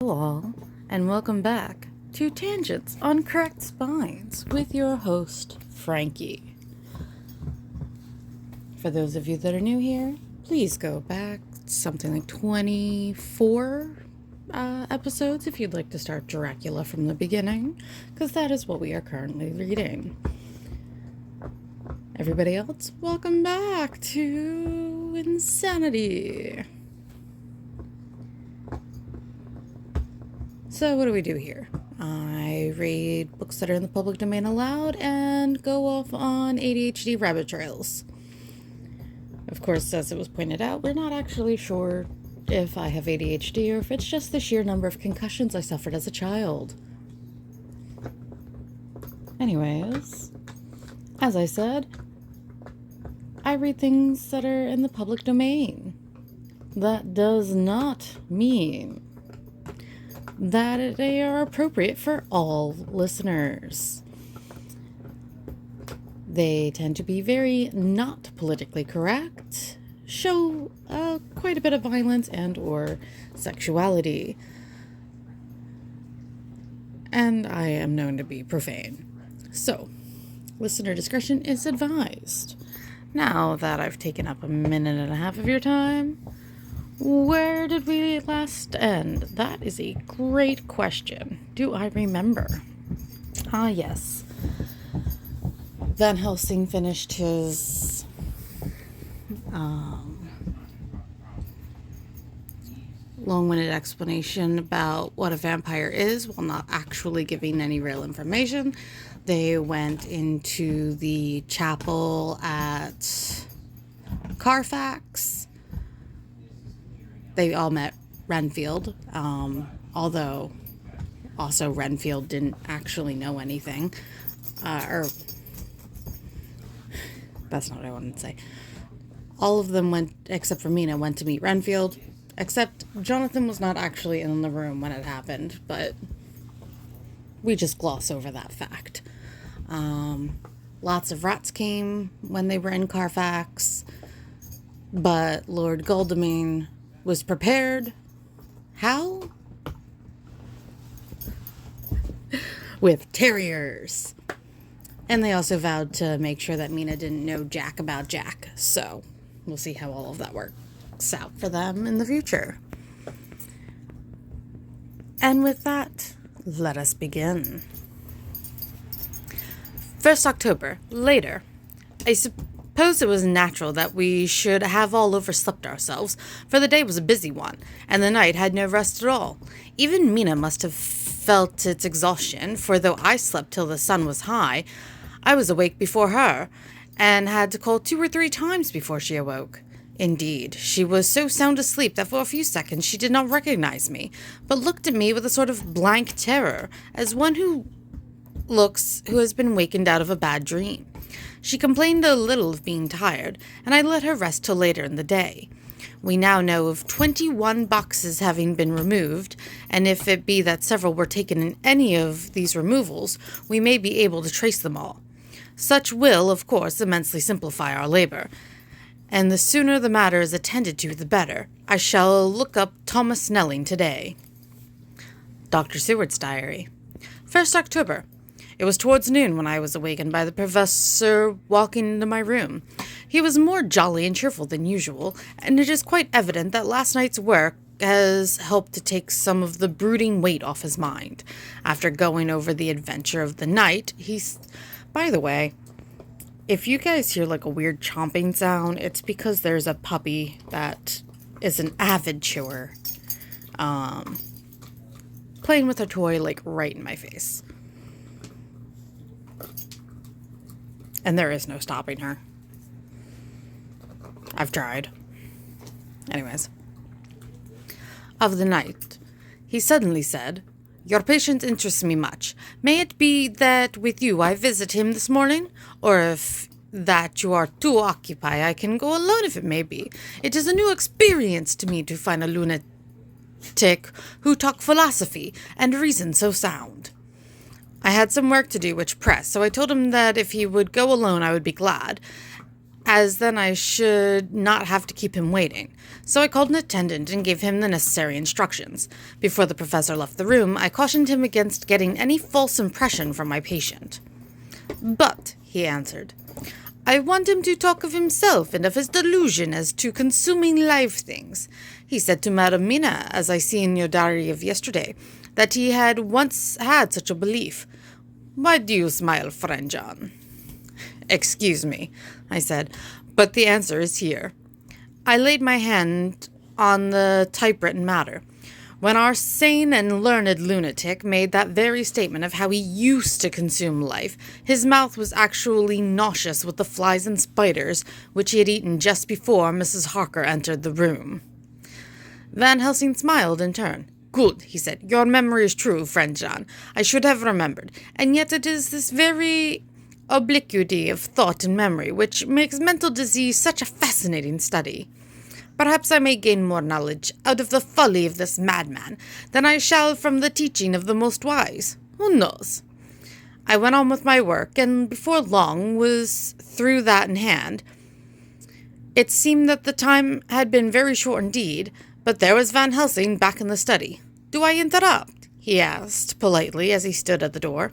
All, and welcome back to Tangents on Correct Spines with your host, Frankie. For those of you that are new here, please go back something like 24 episodes if you'd like to start Dracula from the beginning, because that is what we are currently reading. Everybody else, welcome back to Insanity. So what do we do here? I read books that are in the public domain aloud and go off on ADHD rabbit trails. Of course, as it was pointed out, we're not actually sure if I have ADHD or if it's just the sheer number of concussions I suffered as a child. Anyways, as I said, I read things that are in the public domain. That does not mean that they are appropriate for all listeners. They tend to be very not politically correct, show quite a bit of violence and or sexuality, and I am known to be profane. So, listener discretion is advised. Now that I've taken up a minute and a half of your time, where did we last end? That is a great question. Do I remember? Ah, yes. Van Helsing finished his long-winded explanation about what a vampire is while not actually giving any real information. They went into the chapel at Carfax. They all met Renfield, although also Renfield didn't actually know anything. Or that's not what I wanted to say. All of them went, except for Mina, went to meet Renfield, except Jonathon was not actually in the room when it happened, but we just gloss over that fact. Lots of rats came when they were in Carfax, but Lord Godalming was prepared. How? With terriers. And they also vowed to make sure that Mina didn't know Jack about Jack. So we'll see how all of that works out for them in the future. And with that, let us begin. 1st October, later. I suppose it was natural that we should have all overslept ourselves, for the day was a busy one, and the night had no rest at all. Even Mina must have felt its exhaustion, for though I slept till the sun was high, I was awake before her, and had to call 2 or 3 times before she awoke. Indeed, she was so sound asleep that for a few seconds she did not recognize me, but looked at me with a sort of blank terror, as one who has been wakened out of a bad dream. She complained a little of being tired, and I let her rest till later in the day. We now know of 21 boxes having been removed, and if it be that several were taken in any of these removals, we may be able to trace them all. Such will, of course, immensely simplify our labor, and the sooner the matter is attended to, the better. I shall look up Thomas Snelling today. Dr. Seward's Diary. 1st October. It was towards noon when I was awakened by the professor walking into my room. He was more jolly and cheerful than usual, and it is quite evident that last night's work has helped to take some of the brooding weight off his mind. After going over the adventure of the night, by the way, if you guys hear like a weird chomping sound, it's because there's a puppy that is an avid chewer, playing with a toy like right in my face. And there is no stopping her. I've tried. Anyways. Of the night, he suddenly said, "Your patient interests me much. May it be that with you I visit him this morning? Or if that you are too occupied, I can go alone if it may be. It is a new experience to me to find a lunatic who talk philosophy and reason so sound." I had some work to do which pressed, so I told him that if he would go alone I would be glad, as then I should not have to keep him waiting. So I called an attendant and gave him the necessary instructions. Before the professor left the room, I cautioned him against getting any false impression from my patient. "But," he answered, "I want him to talk of himself and of his delusion as to consuming live things. He said to Madam Mina, as I see in your diary of yesterday, that he had once had such a belief. Why do you smile, friend John?" "Excuse me," I said, "but the answer is here." I laid my hand on the typewritten matter. When our sane and learned lunatic made that very statement of how he used to consume life, his mouth was actually nauseous with the flies and spiders which he had eaten just before Mrs. Harker entered the room. Van Helsing smiled in turn. "Good," he said. "Your memory is true, friend John. I should have remembered. And yet it is this very obliquity of thought and memory which makes mental disease such a fascinating study. Perhaps I may gain more knowledge out of the folly of this madman than I shall from the teaching of the most wise. Who knows?" I went on with my work, and before long was through that in hand. It seemed that the time had been very short indeed, but there was Van Helsing back in the study. "Do I interrupt?" he asked politely as he stood at the door.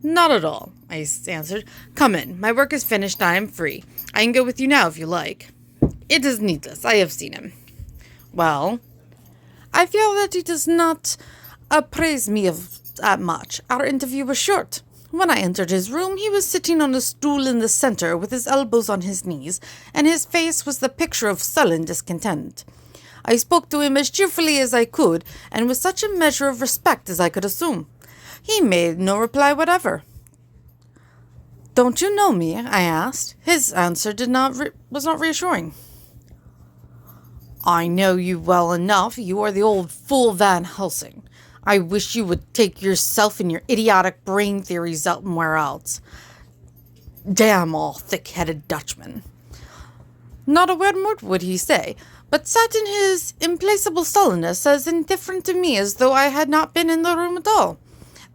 "Not at all," I answered. "Come in. My work is finished and I am free. I can go with you now if you like." "It is needless. I have seen him." "Well?" "I feel that he does not appraise me of that much. Our interview was short. When I entered his room, he was sitting on a stool in the center with his elbows on his knees, and his face was the picture of sullen discontent. I spoke to him as cheerfully as I could, and with such a measure of respect as I could assume. He made no reply whatever. "Don't you know me?" I asked. His answer was not reassuring. "I know you well enough. You are the old fool Van Helsing. I wish you would take yourself and your idiotic brain theories somewhere else. Damn all thick-headed Dutchmen." Not a word more would he say, but sat in his implacable sullenness as indifferent to me as though I had not been in the room at all.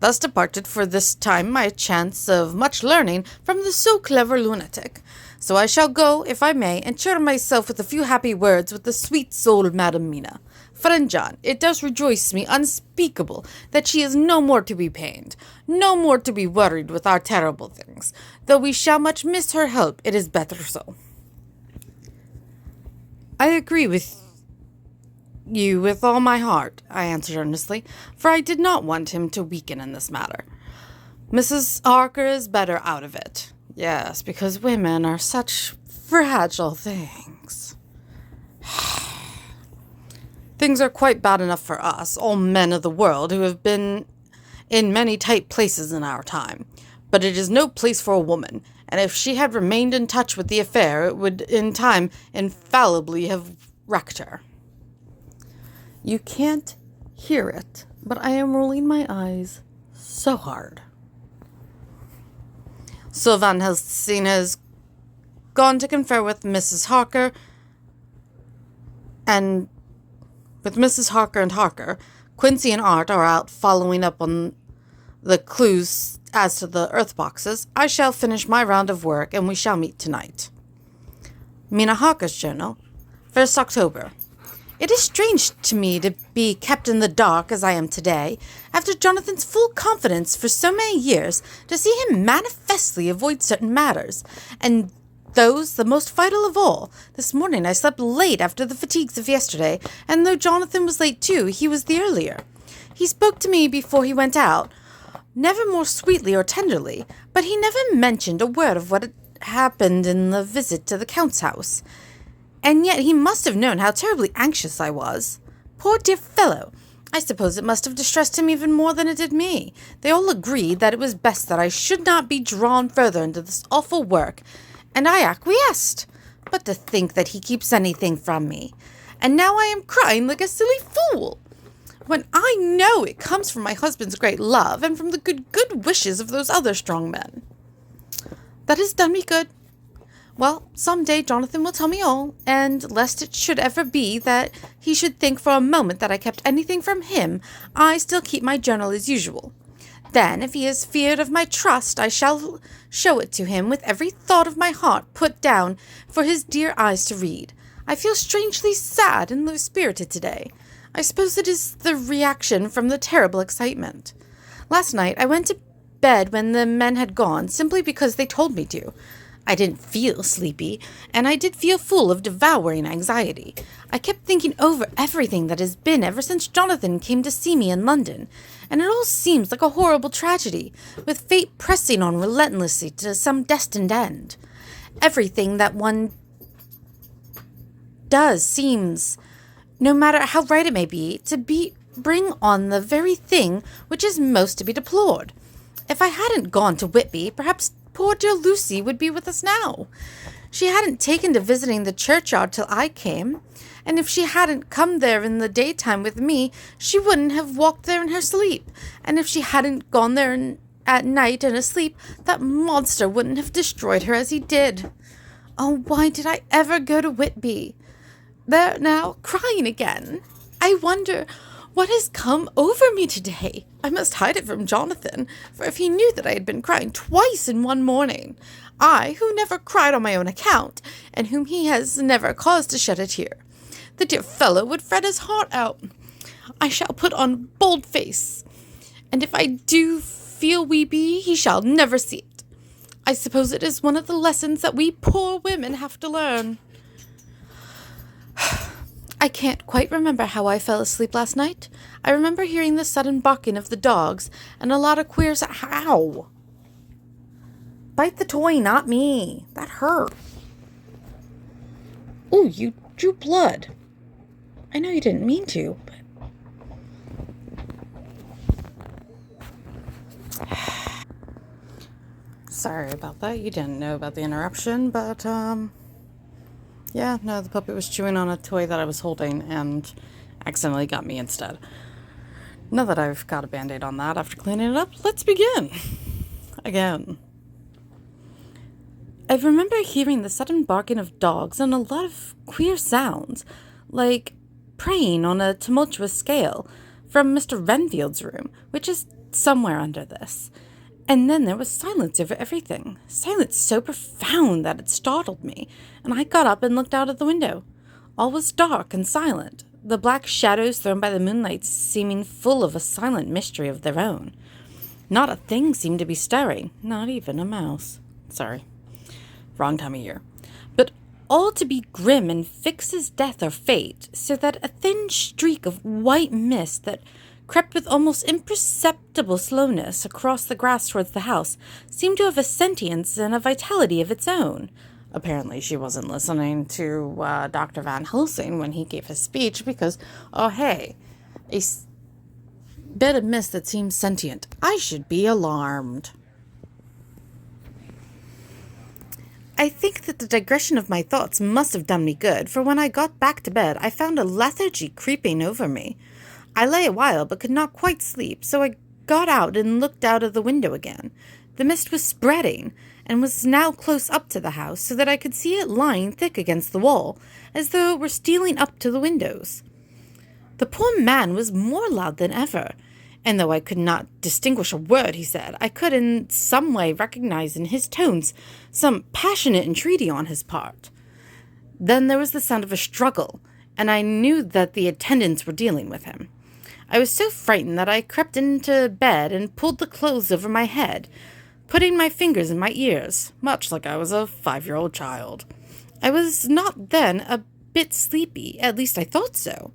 Thus departed for this time my chance of much learning from the so clever lunatic. So I shall go, if I may, and cheer myself with a few happy words with the sweet-souled Madam Mina. Friend John, it does rejoice me unspeakable that she is no more to be pained, no more to be worried with our terrible things. Though we shall much miss her help, it is better so." "I agree with you with all my heart," I answered earnestly, for I did not want him to weaken in this matter. "Mrs. Harker is better out of it. Yes, because women are such fragile things. Things are quite bad enough for us, all men of the world who have been in many tight places in our time. But it is no place for a woman, and if she had remained in touch with the affair, it would in time infallibly have wrecked her." You can't hear it, but I am rolling my eyes so hard. "So Van Helsing has gone to confer with Mrs. Harker, and with Mrs. Harker and Harker, Quincy and Art are out following up on the clues as to the earth boxes. I shall finish my round of work, and we shall meet tonight." Mina Harker's journal, 1st October. It is strange to me to be kept in the dark as I am today, after Jonathon's full confidence for so many years, to see him manifestly avoid certain matters, and those the most vital of all. This morning I slept late after the fatigues of yesterday, and though Jonathon was late too, he was the earlier. He spoke to me before he went out, never more sweetly or tenderly, but he never mentioned a word of what had happened in the visit to the Count's house. And yet he must have known how terribly anxious I was. Poor dear fellow! I suppose it must have distressed him even more than it did me. They all agreed that it was best that I should not be drawn further into this awful work, and I acquiesced. But to think that he keeps anything from me. And now I am crying like a silly fool, when I know it comes from my husband's great love and from the good wishes of those other strong men. That has done me good. Well, some day Jonathon will tell me all, and lest it should ever be that he should think for a moment that I kept anything from him, I still keep my journal as usual. Then, if he is feared of my trust, I shall show it to him with every thought of my heart put down for his dear eyes to read. I feel strangely sad and low-spirited today. I suppose it is the reaction from the terrible excitement. Last night I went to bed when the men had gone, simply because they told me to. I didn't feel sleepy, and I did feel full of devouring anxiety. I kept thinking over everything that has been ever since Jonathon came to see me in London, and it all seems like a horrible tragedy, with fate pressing on relentlessly to some destined end. Everything that one does seems, no matter how right it may be, to bring on the very thing which is most to be deplored. If I hadn't gone to Whitby, perhaps poor dear Lucy would be with us now. She hadn't taken to visiting the churchyard till I came, and if she hadn't come there in the daytime with me, she wouldn't have walked there in her sleep, and if she hadn't gone there at night and asleep, that monster wouldn't have destroyed her as he did. Oh, why did I ever go to Whitby? There now, crying again. I wonder what has come over me today. I must hide it from Jonathon, for if he knew that I had been crying twice in one morning, I, who never cried on my own account, and whom he has never caused to shed a tear, the dear fellow would fret his heart out. I shall put on a bold face, and if I do feel weepy, he shall never see it. I suppose it is one of the lessons that we poor women have to learn. I can't quite remember how I fell asleep last night. I remember hearing the sudden barking of the dogs and a lot of queer Ow! Bite the toy, not me. That hurt. Ooh, you drew blood. I know you didn't mean to, but... Sorry about that. You didn't know about the interruption, but, yeah, no, the puppy was chewing on a toy that I was holding and accidentally got me instead. Now that I've got a Band-Aid on that after cleaning it up, let's begin. Again. I remember hearing the sudden barking of dogs and a lot of queer sounds, like praying on a tumultuous scale, from Mr. Renfield's room, which is somewhere under this. And then there was silence over everything, silence so profound that it startled me, and I got up and looked out of the window. All was dark and silent, the black shadows thrown by the moonlight seeming full of a silent mystery of their own. Not a thing seemed to be stirring, not even a mouse. Sorry, wrong time of year. But all to be grim and fixed as death or fate, so that a thin streak of white mist that crept with almost imperceptible slowness across the grass towards the house, seemed to have a sentience and a vitality of its own. Apparently she wasn't listening to Dr. Van Helsing when he gave his speech because, oh hey, a bit of mist that seems sentient. I should be alarmed. I think that the digression of my thoughts must have done me good, for when I got back to bed, I found a lethargy creeping over me. I lay a while, but could not quite sleep, so I got out and looked out of the window again. The mist was spreading, and was now close up to the house, so that I could see it lying thick against the wall, as though it were stealing up to the windows. The poor man was more loud than ever, and though I could not distinguish a word he said, I could in some way recognize in his tones some passionate entreaty on his part. Then there was the sound of a struggle, and I knew that the attendants were dealing with him. I was so frightened that I crept into bed and pulled the clothes over my head, putting my fingers in my ears, much like I was a 5-year-old child. I was not then a bit sleepy, at least I thought so.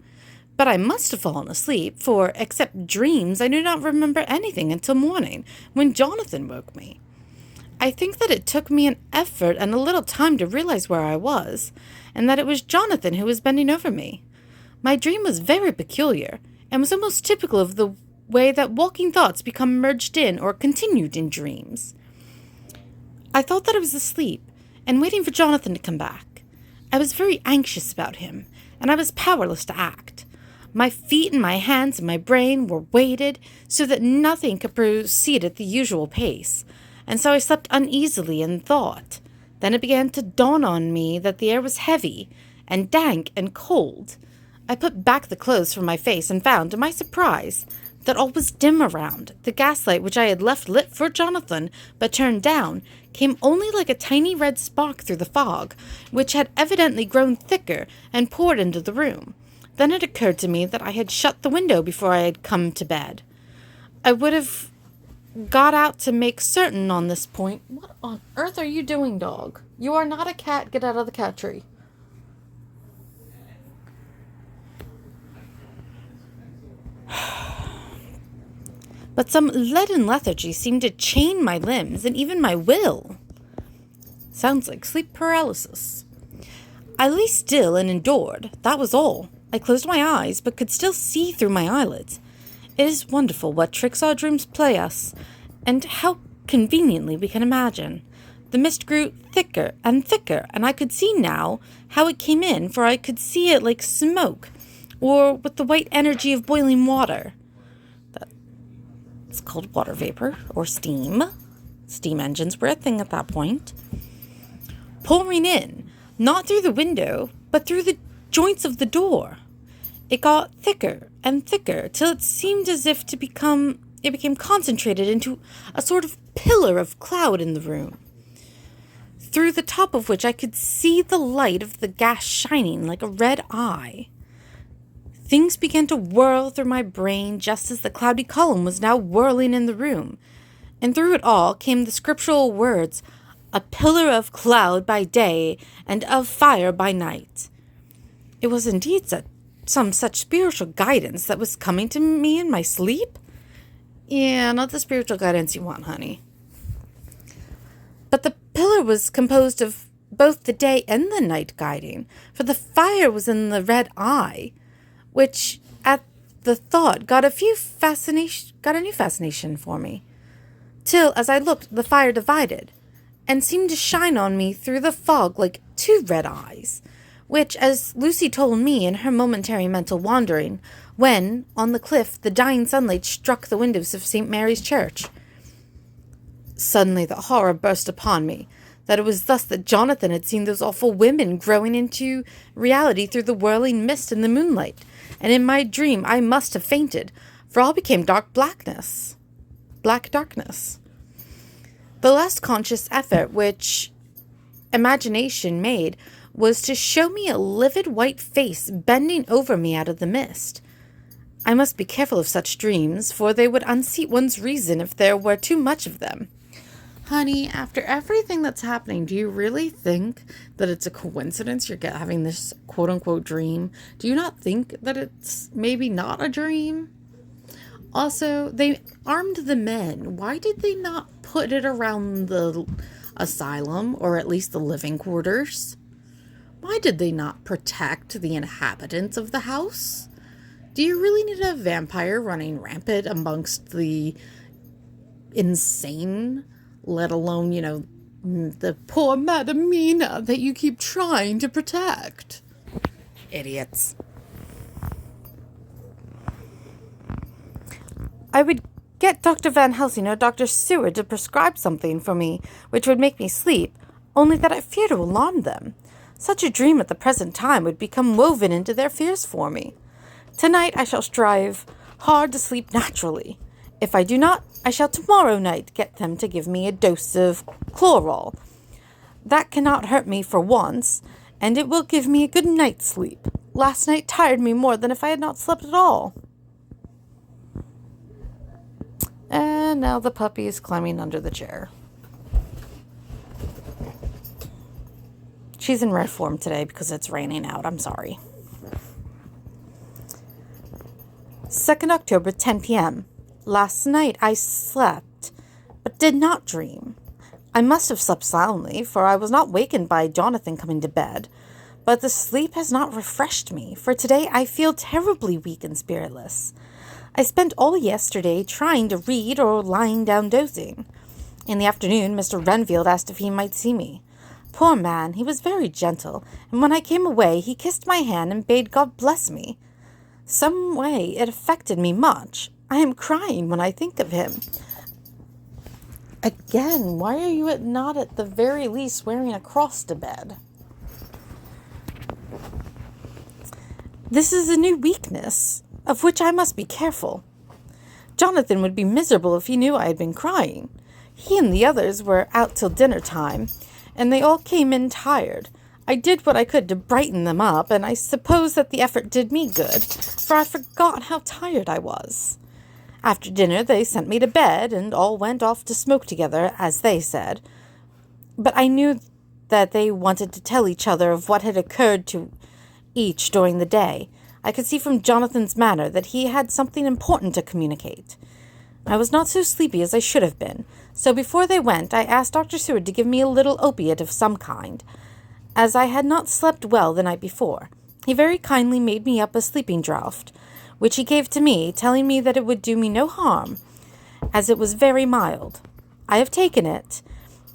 But I must have fallen asleep, for, except dreams, I do not remember anything until morning, when Jonathon woke me. I think that it took me an effort and a little time to realize where I was, and that it was Jonathon who was bending over me. My dream was very peculiar, and was almost typical of the way that walking thoughts become merged in or continued in dreams. I thought that I was asleep, and waiting for Jonathon to come back. I was very anxious about him, and I was powerless to act. My feet and my hands and my brain were weighted so that nothing could proceed at the usual pace, and so I slept uneasily and thought. Then it began to dawn on me that the air was heavy, and dank and cold. I put back the clothes from my face and found, to my surprise, that all was dim around. The gaslight, which I had left lit for Jonathon, but turned down, came only like a tiny red spark through the fog, which had evidently grown thicker and poured into the room. Then it occurred to me that I had shut the window before I had come to bed. I would have got out to make certain on this point. What on earth are you doing, dog? You are not a cat. Get out of the cat tree. But some leaden lethargy seemed to chain my limbs and even my will. Sounds like sleep paralysis. I lay still and endured. That was all. I closed my eyes, but could still see through my eyelids. It is wonderful what tricks our dreams play us, and how conveniently we can imagine. The mist grew thicker, and I could see now how it came in, for I could see it like smoke, or with the white energy of boiling water. It's called water vapor, or steam. Steam engines were a thing at that point. Pouring in, not through the window, but through the joints of the door. It got thicker and thicker, till it seemed as if it became concentrated into a sort of pillar of cloud in the room, through the top of which I could see the light of the gas shining like a red eye. Things began to whirl through my brain just as the cloudy column was now whirling in the room, and through it all came the scriptural words, "A pillar of cloud by day and of fire by night." It was indeed some such spiritual guidance that was coming to me in my sleep. Yeah, not the spiritual guidance you want, honey. But the pillar was composed of both the day and the night guiding, for the fire was in the red eye, which at the thought got a new fascination for me, till as I looked the fire divided, and seemed to shine on me through the fog like two red eyes, which, as Lucy told me in her momentary mental wandering, when, on the cliff, the dying sunlight struck the windows of St. Mary's Church. Suddenly the horror burst upon me, that it was thus that Jonathon had seen those awful women growing into reality through the whirling mist and the moonlight, and in my dream I must have fainted, for all became black darkness. The last conscious effort which imagination made was to show me a livid white face bending over me out of the mist. I must be careful of such dreams, for they would unseat one's reason if there were too much of them. Honey, after everything that's happening, do you really think that it's a coincidence you're having this quote-unquote dream? Do you not think that it's maybe not a dream? Also, they armed the men. Why did they not put it around the asylum, or at least the living quarters? Why did they not protect the inhabitants of the house? Do you really need a vampire running rampant amongst the insane, let alone, the poor Madam Mina that you keep trying to protect? Idiots. I would get Dr. Van Helsing or Dr. Seward to prescribe something for me which would make me sleep, only that I fear to alarm them. Such a dream at the present time would become woven into their fears for me. Tonight I shall strive hard to sleep naturally. If I do not, I shall tomorrow night get them to give me a dose of chloral. That cannot hurt me for once, and it will give me a good night's sleep. Last night tired me more than if I had not slept at all. And now the puppy is climbing under the chair. She's in rare form today because it's raining out. I'm sorry. 2nd October, 10 p.m. Last night I slept, but did not dream. I must have slept soundly, for I was not wakened by Jonathon coming to bed. But the sleep has not refreshed me, for today I feel terribly weak and spiritless. I spent all yesterday trying to read or lying down dozing. In the afternoon, Mr. Renfield asked if he might see me. Poor man, he was very gentle, and when I came away, he kissed my hand and bade God bless me. Some way it affected me much. I am crying when I think of him. Again, why are you not at the very least wearing a cross to bed? This is a new weakness, of which I must be careful. Jonathon would be miserable if he knew I had been crying. He and the others were out till dinner time, and they all came in tired. I did what I could to brighten them up, and I suppose that the effort did me good, for I forgot how tired I was. After dinner they sent me to bed, and all went off to smoke together, as they said. But I knew that they wanted to tell each other of what had occurred to each during the day. I could see from Jonathon's manner that he had something important to communicate. I was not so sleepy as I should have been, so before they went I asked Dr. Seward to give me a little opiate of some kind, as I had not slept well the night before. He very kindly made me up a sleeping draught, which he gave to me, telling me that it would do me no harm, as it was very mild. I have taken it,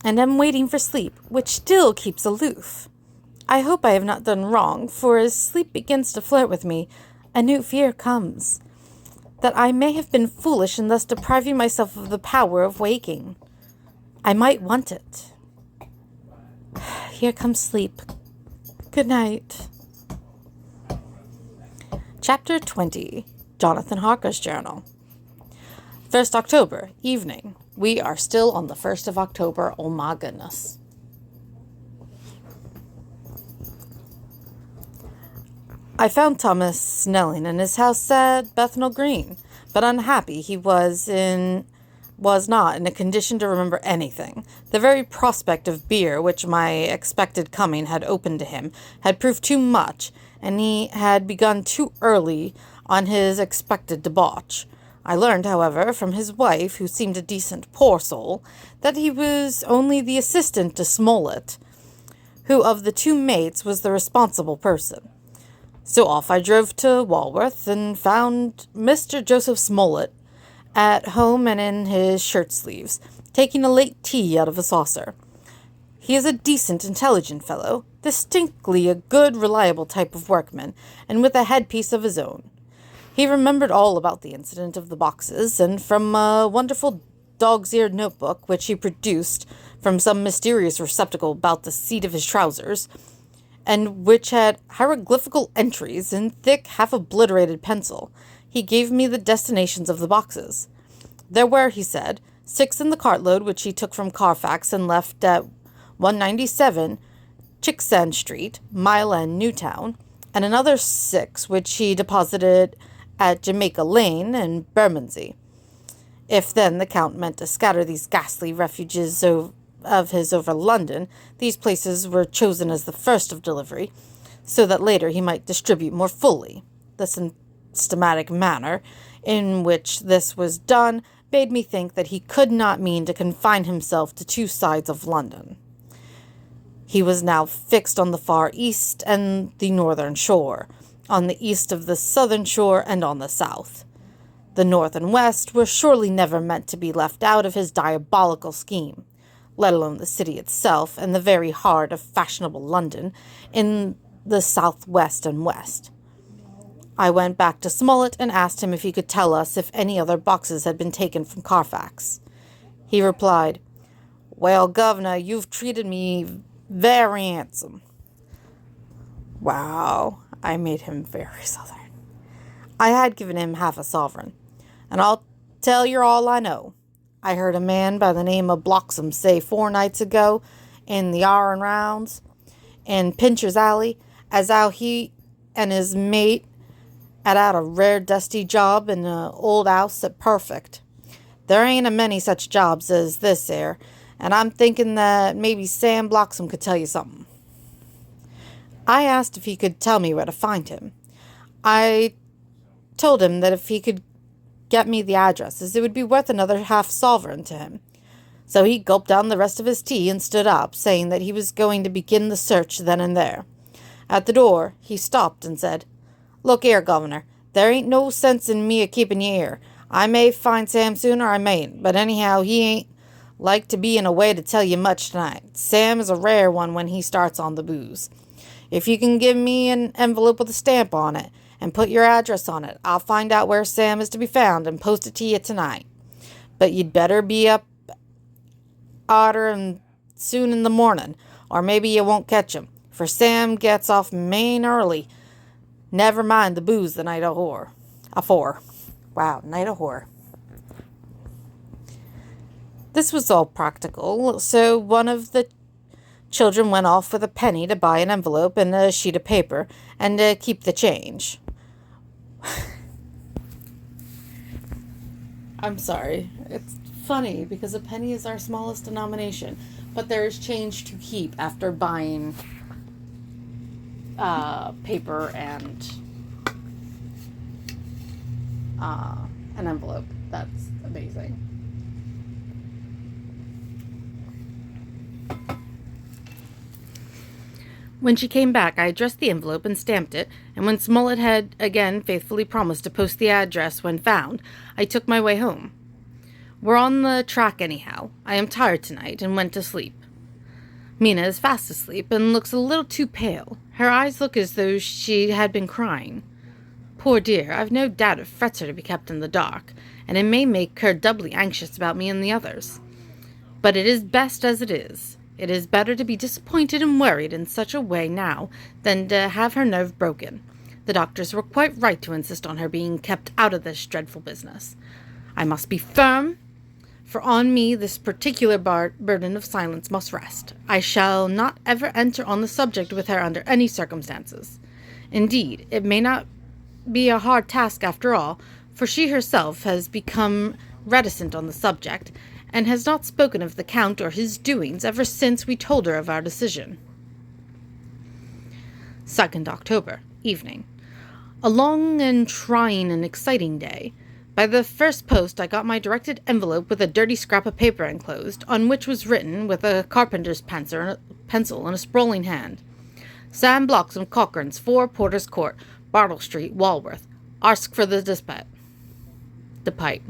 and am waiting for sleep, which still keeps aloof. I hope I have not done wrong, for as sleep begins to flirt with me, a new fear comes, that I may have been foolish in thus depriving myself of the power of waking. I might want it. Here comes sleep. Good night. Chapter 20. Jonathon Harker's Journal. 1st October, evening. We are still on the 1st of October. Oh my goodness. I found Thomas Snelling in his house at Bethnal Green, but unhappy he was not in a condition to remember anything. The very prospect of beer, which my expected coming had opened to him, had proved too much, and he had begun too early on his expected debauch. I learned, however, from his wife, who seemed a decent poor soul, that he was only the assistant to Smollett, who of the two mates was the responsible person. So off I drove to Walworth, and found Mr. Joseph Smollett at home and in his shirt sleeves, taking a late tea out of a saucer. He is a decent, intelligent fellow, distinctly a good, reliable type of workman, and with a headpiece of his own. He remembered all about the incident of the boxes, and from a wonderful dog's-eared notebook, which he produced from some mysterious receptacle about the seat of his trousers, and which had hieroglyphical entries in thick, half-obliterated pencil, he gave me the destinations of the boxes. There were, he said, 6 in the cartload which he took from Carfax and left at 197 Chicksand Street, Mile End, Newtown, and another 6 which he deposited at Jamaica Lane and Bermondsey. If then the Count meant to scatter these ghastly refuges of his over London, these places were chosen as the first of delivery, so that later he might distribute more fully. The systematic manner in which this was done made me think that he could not mean to confine himself to 2 sides of London. He was now fixed on the far east and the northern shore, on the east of the southern shore and on the south. The north and west were surely never meant to be left out of his diabolical scheme, let alone the city itself and the very heart of fashionable London in the southwest and west. I went back to Smollett and asked him if he could tell us if any other boxes had been taken from Carfax. He replied, "Well, Governor, you've treated me very handsome." Wow, I made him very southern. I had given him half a sovereign, and I'll tell you all I know. I heard a man by the name of Bloxham say 4 nights ago in the Iron Rounds in Pincher's Alley as how he and his mate had out a rare dusty job in a old house at Perfect. There ain't a many such jobs as this here, and I'm thinking that maybe Sam Bloxham could tell you something. I asked if he could tell me where to find him. I told him that if he could get me the addresses, it would be worth another half sovereign to him. So he gulped down the rest of his tea and stood up, saying that he was going to begin the search then and there. At the door, he stopped and said, "Look here, Governor, there ain't no sense in me a-keeping you here. I may find Sam soon or I mayn't, but anyhow, he ain't like to be in a way to tell you much tonight. Sam is a rare one when he starts on the booze. If you can give me an envelope with a stamp on it, and put your address on it, I'll find out where Sam is to be found and post it to you tonight. But you'd better be up odder and soon in the morning, or maybe you won't catch him, for Sam gets off main early. Never mind the booze the night afore." Wow, night afore. This was all practical, so one of the children went off with a penny to buy an envelope and a sheet of paper and keep the change. I'm sorry. It's funny because a penny is our smallest denomination, but there is change to keep after buying paper and an envelope. That's amazing. When she came back, I addressed the envelope and stamped it, and when Smollett had again faithfully promised to post the address when found, I took my way home. We're on the track anyhow. I am tired tonight and went to sleep. Mina is fast asleep and looks a little too pale. Her eyes look as though she had been crying. Poor dear, I've no doubt it frets her to be kept in the dark, and it may make her doubly anxious about me and the others. But it is best as it is. It is better to be disappointed and worried in such a way now than to have her nerve broken. The doctors were quite right to insist on her being kept out of this dreadful business. I must be firm, for on me this particular burden of silence must rest. I shall not ever enter on the subject with her under any circumstances. Indeed, it may not be a hard task after all, for she herself has become reticent on the subject, and has not spoken of the Count or his doings ever since we told her of our decision. 2nd October, evening. A long and trying and exciting day. By the first post I got my directed envelope with a dirty scrap of paper enclosed, on which was written with a carpenter's pencil and a sprawling hand, Sam Bloxham Cochrane's 4 Porter's Court, Bartle Street, Walworth. Ask for the despite. Depite?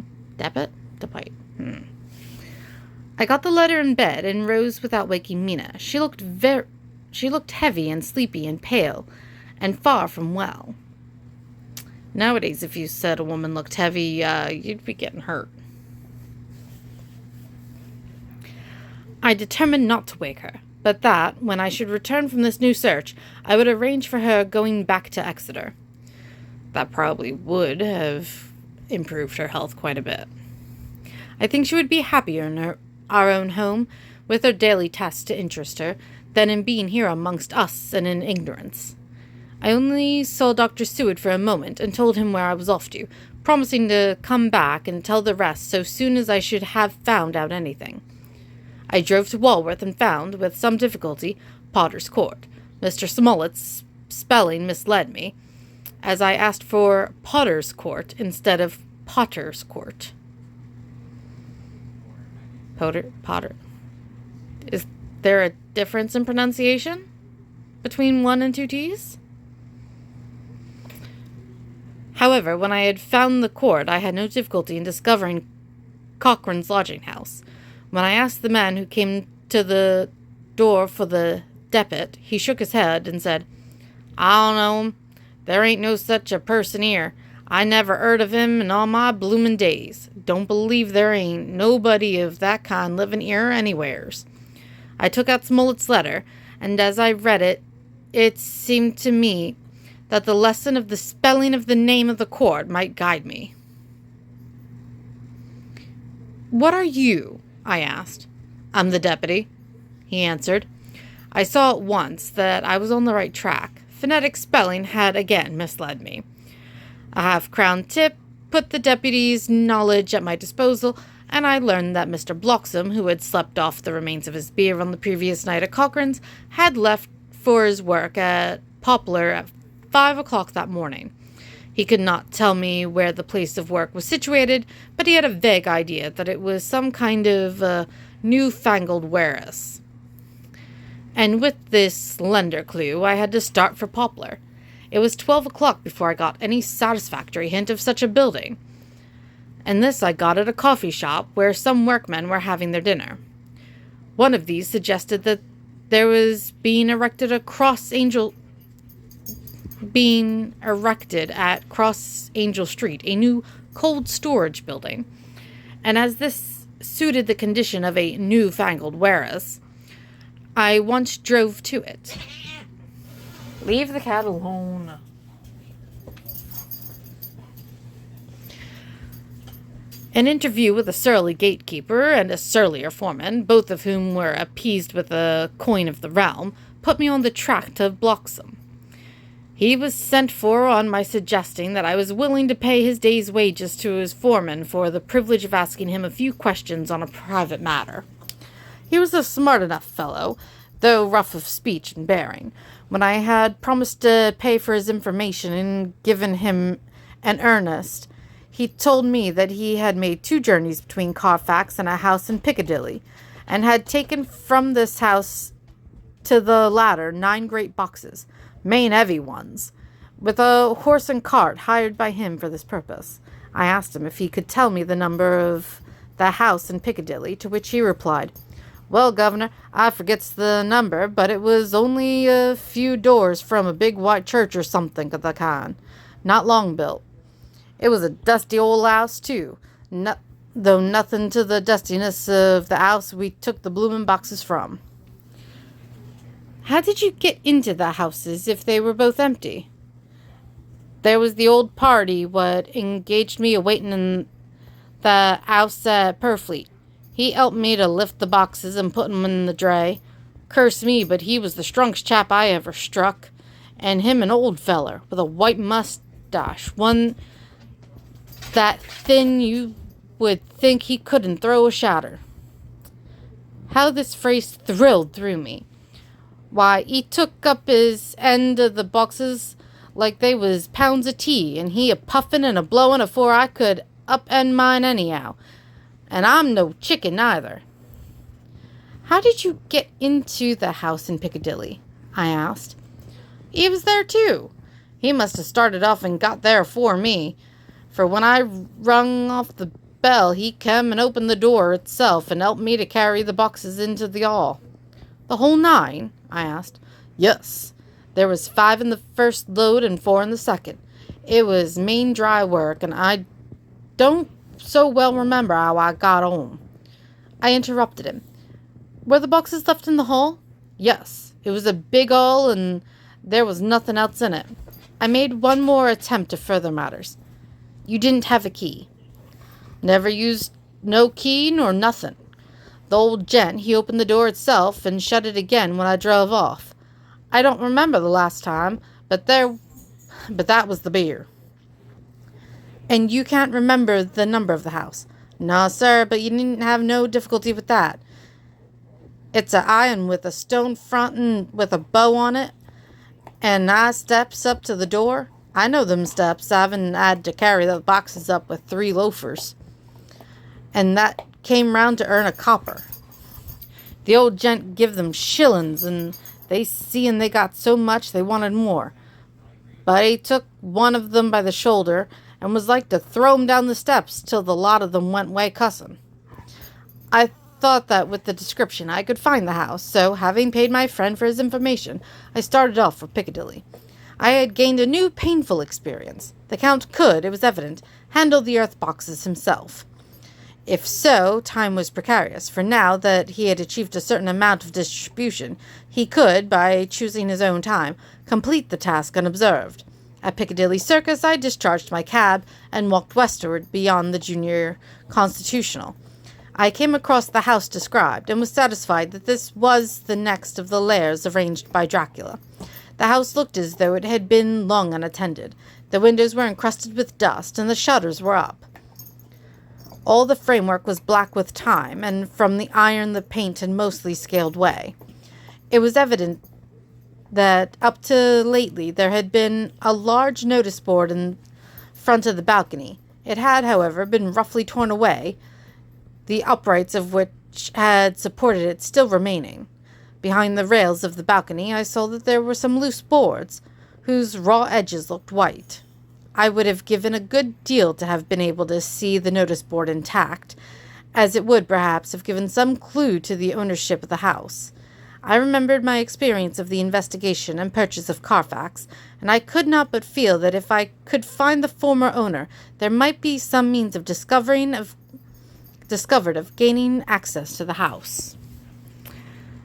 I got the letter in bed and rose without waking Mina. She looked heavy and sleepy and pale, and far from well. Nowadays, if you said a woman looked heavy, you'd be getting hurt. I determined not to wake her, but that, when I should return from this new search, I would arrange for her going back to Exeter. That probably would have improved her health quite a bit. I think she would be happier in our own home, with her daily tasks to interest her, than in being here amongst us and in ignorance. I only saw Dr. Seward for a moment, and told him where I was off to, promising to come back and tell the rest so soon as I should have found out anything. I drove to Walworth and found, with some difficulty, Potter's Court. Mr. Smollett's spelling misled me, as I asked for Potter's Court instead of Potter's Court. Potter. Is there a difference in pronunciation between 1 and 2 T's? However, when I had found the court, I had no difficulty in discovering Cochrane's lodging house. When I asked the man who came to the door for the depot, he shook his head and said, I don't know him. There ain't no such a person here. I never heard of him in all my bloomin' days. Don't believe there ain't nobody of that kind living here anywheres. I took out Smollett's letter, and as I read it, it seemed to me that the lesson of the spelling of the name of the court might guide me. What are you? I asked. I'm the deputy, he answered. I saw at once that I was on the right track. Phonetic spelling had again misled me. A half-crown tip put the deputy's knowledge at my disposal, and I learned that Mr. Bloxham, who had slept off the remains of his beer on the previous night at Cochrane's, had left for his work at Poplar at 5 o'clock that morning. He could not tell me where the place of work was situated, but he had a vague idea that it was some kind of newfangled warehouse. And with this slender clue, I had to start for Poplar. It was 12 o'clock before I got any satisfactory hint of such a building, and this I got at a coffee shop where some workmen were having their dinner. One of these suggested that there was being erected at Cross Angel Street, a new cold storage building, and as this suited the condition of a newfangled warehouse, I once drove to it. Leave the cat alone. An interview with a surly gatekeeper and a surlier foreman, both of whom were appeased with a coin of the realm, put me on the track to Bloxham. He was sent for on my suggesting that I was willing to pay his day's wages to his foreman for the privilege of asking him a few questions on a private matter. He was a smart enough fellow, though rough of speech and bearing. When I had promised to pay for his information and given him an earnest, he told me that he had made 2 journeys between Carfax and a house in Piccadilly, and had taken from this house to the latter 9 great boxes, main heavy ones, with a horse and cart hired by him for this purpose. I asked him if he could tell me the number of the house in Piccadilly, to which he replied, "Well, governor, I forgets the number, but it was only a few doors from a big white church or something of the kind. Not long built. It was a dusty old house, too, though nothing to the dustiness of the house we took the bloomin' boxes from." "How did you get into the houses if they were both empty?" "There was the old party what engaged me a-waiting in the house at Purfleet. He helped me to lift the boxes and put 'em in the dray. Curse me, but he was the strongest chap I ever struck. And him an old feller, with a white mustache, one that thin you would think he couldn't throw a shatter." How this phrase thrilled through me. Why, he took up his end of the boxes like they was pounds of tea, and he a-puffin' and a-blowin' afore I could up-end mine anyhow. And I'm no chicken neither. "How did you get into the house in Piccadilly?" I asked. "He was there too. He must have started off and got there afore me, for when I rung off the bell, he came and opened the door itself and helped me to carry the boxes into the hall." "The whole 9? I asked. "Yes. There was 5 in the first load and 4 in the second. It was main dry work, and I don't so well remember how I got home." I interrupted him. "Were the boxes left in the hall?" "Yes. It was a big hall, and there was nothing else in it." I made one more attempt to further matters. "You didn't have a key?" "Never used no key nor nothing. The old gent, he opened the door itself and shut it again when I drove off. I don't remember the last time, but that was the beer." "And you can't remember the number of the house?" "No, sir, but you needn't have no difficulty with that. It's a iron with a stone front and with a bow on it, and I steps up to the door. I know them steps. I haven't had to carry the boxes up with 3 loafers. And that came round to earn a copper. The old gent give them shillings, and they seeing they got so much they wanted more. But he took one of them by the shoulder and was like to throw him down the steps till the lot of them went way cussing. I thought that with the description I could find the house, so having paid my friend for his information, I started off for Piccadilly. I had gained a new painful experience. The Count could, it was evident, handle the earth boxes himself. If so, time was precarious, for now that he had achieved a certain amount of distribution, he could, by choosing his own time, complete the task unobserved. At Piccadilly Circus, I discharged my cab and walked westward beyond the Junior Constitutional. I came across the house described, and was satisfied that this was the next of the lairs arranged by Dracula. The house looked as though it had been long unattended. The windows were encrusted with dust, and the shutters were up. All the framework was black with time, and from the iron the paint had mostly scaled away. It was evident that up to lately there had been a large notice board in front of the balcony. It had, however, been roughly torn away, the uprights of which had supported it still remaining. Behind the rails of the balcony I saw that there were some loose boards, whose raw edges looked white. I would have given a good deal to have been able to see the notice board intact, as it would perhaps have given some clue to the ownership of the house. I remembered my experience of the investigation and purchase of Carfax, and I could not but feel that if I could find the former owner, there might be some means of discovered of gaining access to the house.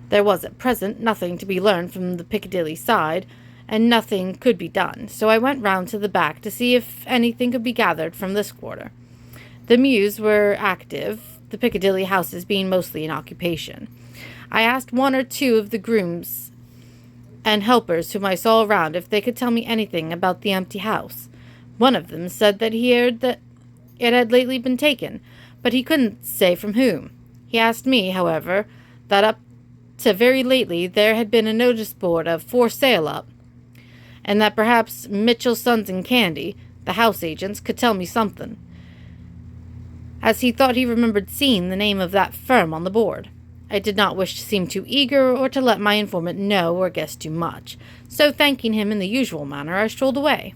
There was at present nothing to be learned from the Piccadilly side, and nothing could be done, so I went round to the back to see if anything could be gathered from this quarter. The mews were active, the Piccadilly houses being mostly in occupation. I asked one or two of the grooms and helpers whom I saw around if they could tell me anything about the empty house. One of them said that he heard that it had lately been taken, but he couldn't say from whom. He asked me, however, that up to very lately there had been a notice board of "For Sale" up, and that perhaps Mitchell, Sons and Candy, the house agents, could tell me something, as he thought he remembered seeing the name of that firm on the board. I did not wish to seem too eager or to let my informant know or guess too much, so thanking him in the usual manner, I strolled away.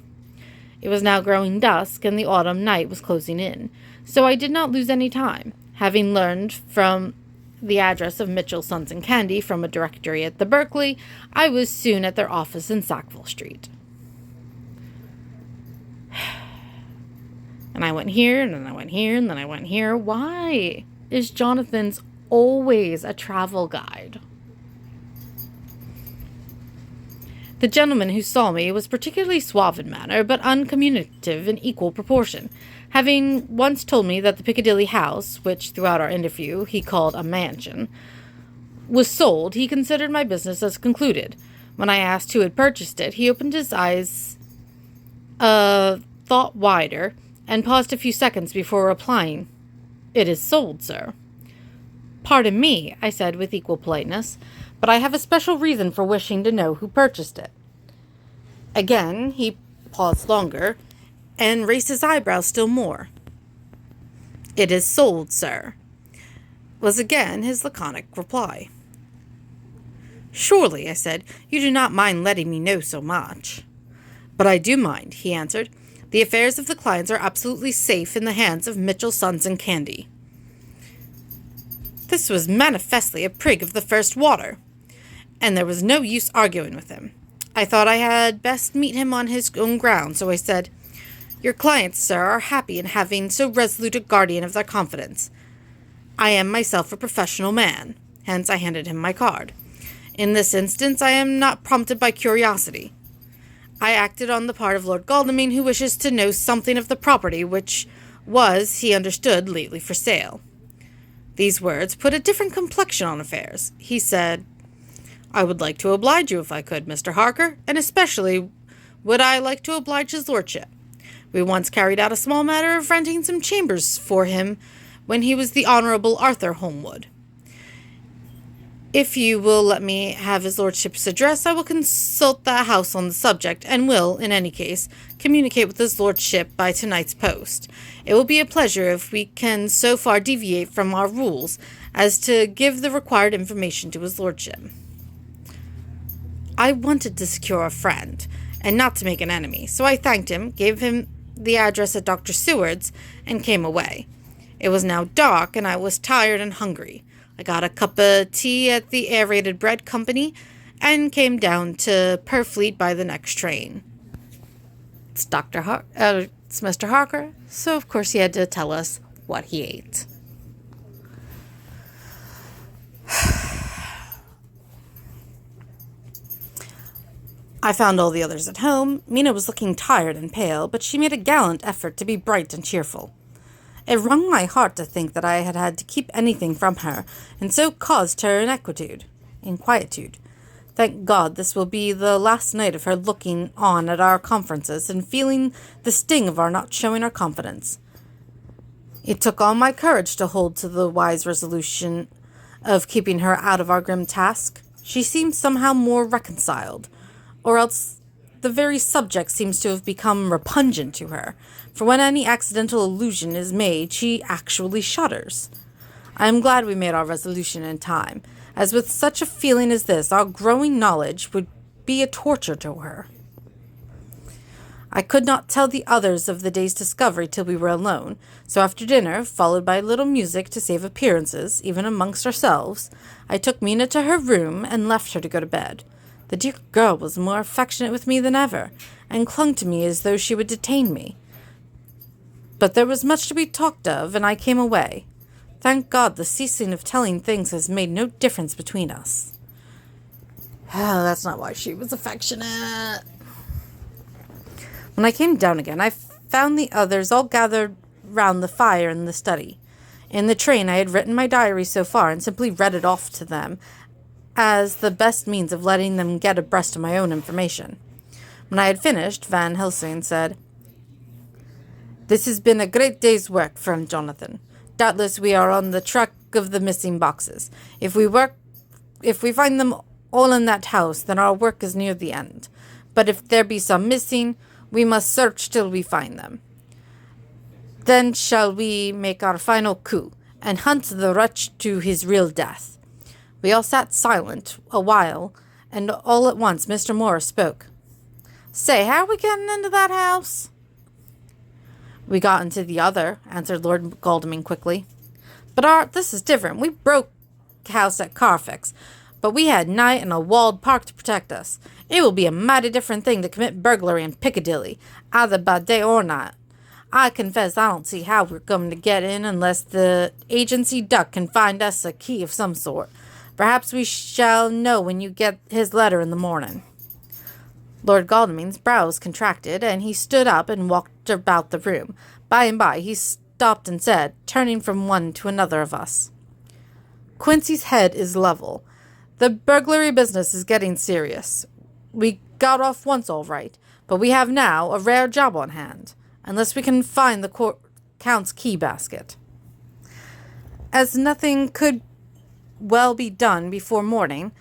It was now growing dusk, and the autumn night was closing in, so I did not lose any time. Having learned from the address of Mitchell, Sons and Candy from a directory at the Berkeley, I was soon at their office in Sackville Street. And I went here, and then I went here, and then I went here. Why is Jonathon's always a travel guide? The gentleman who saw me was particularly suave in manner, but uncommunicative in equal proportion. Having once told me that the Piccadilly house, which throughout our interview he called a mansion, was sold, he considered my business as concluded. When I asked who had purchased it, he opened his eyes thought wider, and paused a few seconds before replying, "It is sold, sir." "Pardon me," I said with equal politeness, "but I have a special reason for wishing to know who purchased it." Again he paused longer, and raised his eyebrows still more. "It is sold, sir," was again his laconic reply. "Surely," I said, "you do not mind letting me know so much." "But I do mind," he answered. "The affairs of the clients are absolutely safe in the hands of Mitchell, Sons and Candy." This was manifestly a prig of the first water, and there was no use arguing with him. I thought I had best meet him on his own ground, so I said, "Your clients, sir, are happy in having so resolute a guardian of their confidence. I am myself a professional man," hence I handed him my card. "In this instance I am not prompted by curiosity. I acted on the part of Lord Godalming, who wishes to know something of the property which was, he understood, lately for sale." These words put a different complexion on affairs. He said, "I would like to oblige you if I could, Mr. Harker, and especially would I like to oblige his lordship. We once carried out a small matter of renting some chambers for him when he was the Honourable Arthur Holmwood. If you will let me have his lordship's address, I will consult the house on the subject, and will, in any case, communicate with his lordship by tonight's post. It will be a pleasure if we can so far deviate from our rules as to give the required information to his lordship." I wanted to secure a friend, and not to make an enemy, so I thanked him, gave him the address at Dr. Seward's, and came away. It was now dark, and I was tired and hungry. I got a cup of tea at the Aerated Bread Company, and came down to Purfleet by the next train. It's Mr. Harker, so of course he had to tell us what he ate. I found all the others at home. Mina was looking tired and pale, but she made a gallant effort to be bright and cheerful. It wrung my heart to think that I had had to keep anything from her, and so caused her inquietude. Thank God this will be the last night of her looking on at our conferences and feeling the sting of our not showing our confidence. It took all my courage to hold to the wise resolution of keeping her out of our grim task. She seemed somehow more reconciled, or else the very subject seems to have become repugnant to her, for when any accidental allusion is made, she actually shudders. I am glad we made our resolution in time, as with such a feeling as this, our growing knowledge would be a torture to her. I could not tell the others of the day's discovery till we were alone, so after dinner, followed by a little music to save appearances, even amongst ourselves, I took Mina to her room and left her to go to bed. The dear girl was more affectionate with me than ever, and clung to me as though she would detain me. But there was much to be talked of, and I came away. Thank God the ceasing of telling things has made no difference between us. Oh, that's not why she was affectionate. When I came down again, I found the others all gathered round the fire in the study. In the train, I had written my diary so far and simply read it off to them as the best means of letting them get abreast of my own information. When I had finished, Van Helsing said, "This has been a great day's work, friend Jonathon. Doubtless we are on the track of the missing boxes. If we find them all in that house, then our work is near the end. But if there be some missing, we must search till we find them. Then shall we make our final coup, and hunt the wretch to his real death." We all sat silent a while, and all at once Mr. Morris spoke. "Say, how are we getting into that house?" "We got into the other," answered Lord Godalming quickly. "But this is different. We broke house at Carfax, but we had night and a walled park to protect us. It will be a mighty different thing to commit burglary in Piccadilly, either by day or night. I confess I don't see how we're going to get in unless the agency duck can find us a key of some sort. Perhaps we shall know when you get his letter in the morning." Lord Godalming's brows contracted, and he stood up and walked about the room. By and by he stopped and said, turning from one to another of us, "Quincy's head is level. The burglary business is getting serious. We got off once all right, but we have now a rare job on hand, unless we can find the Count's key basket. As nothing could well be done before morning,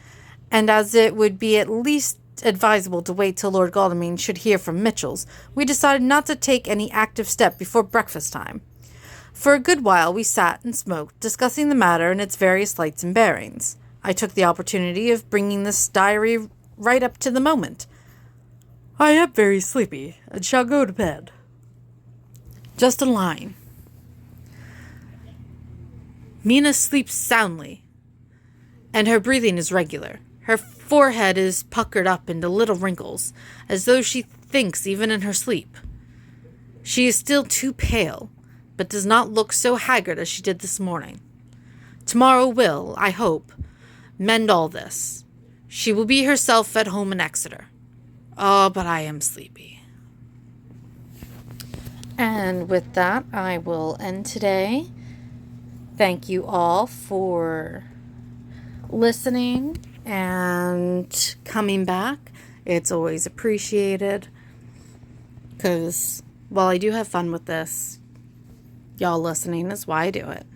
and as it would be at least advisable to wait till Lord Godalming should hear from Mitchell's, we decided not to take any active step before breakfast time. For a good while we sat and smoked, discussing the matter in its various lights and bearings. I took the opportunity of bringing this diary right up to the moment. "I am very sleepy, and shall go to bed." Just a line. Mina sleeps soundly, and her breathing is regular. Her forehead is puckered up into little wrinkles, as though she thinks even in her sleep. She is still too pale, but does not look so haggard as she did this morning. Tomorrow will, I hope, mend all this. She will be herself at home in Exeter. Oh, but I am sleepy. And with that, I will end today. Thank you all for listening and coming back. It's always appreciated, because while I do have fun with this, y'all listening is why I do it.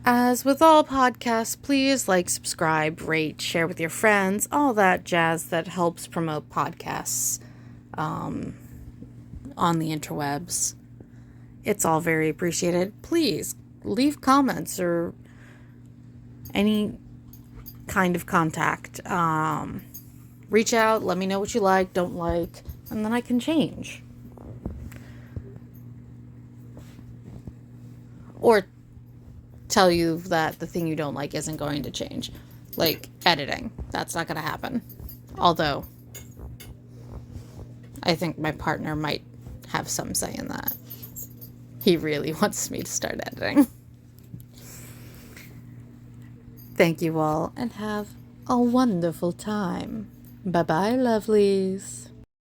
As with all podcasts, please like, subscribe, rate, share with your friends, all that jazz that helps promote podcasts on the interwebs. It's all very appreciated. Please leave comments or any kind of contact. Reach out, let me know what you like, don't like, and then I can change. Or tell you that the thing you don't like isn't going to change. Like editing. That's not going to happen. Although, I think my partner might have some say in that. He really wants me to start editing. Thank you all, and have a wonderful time. Bye-bye, lovelies.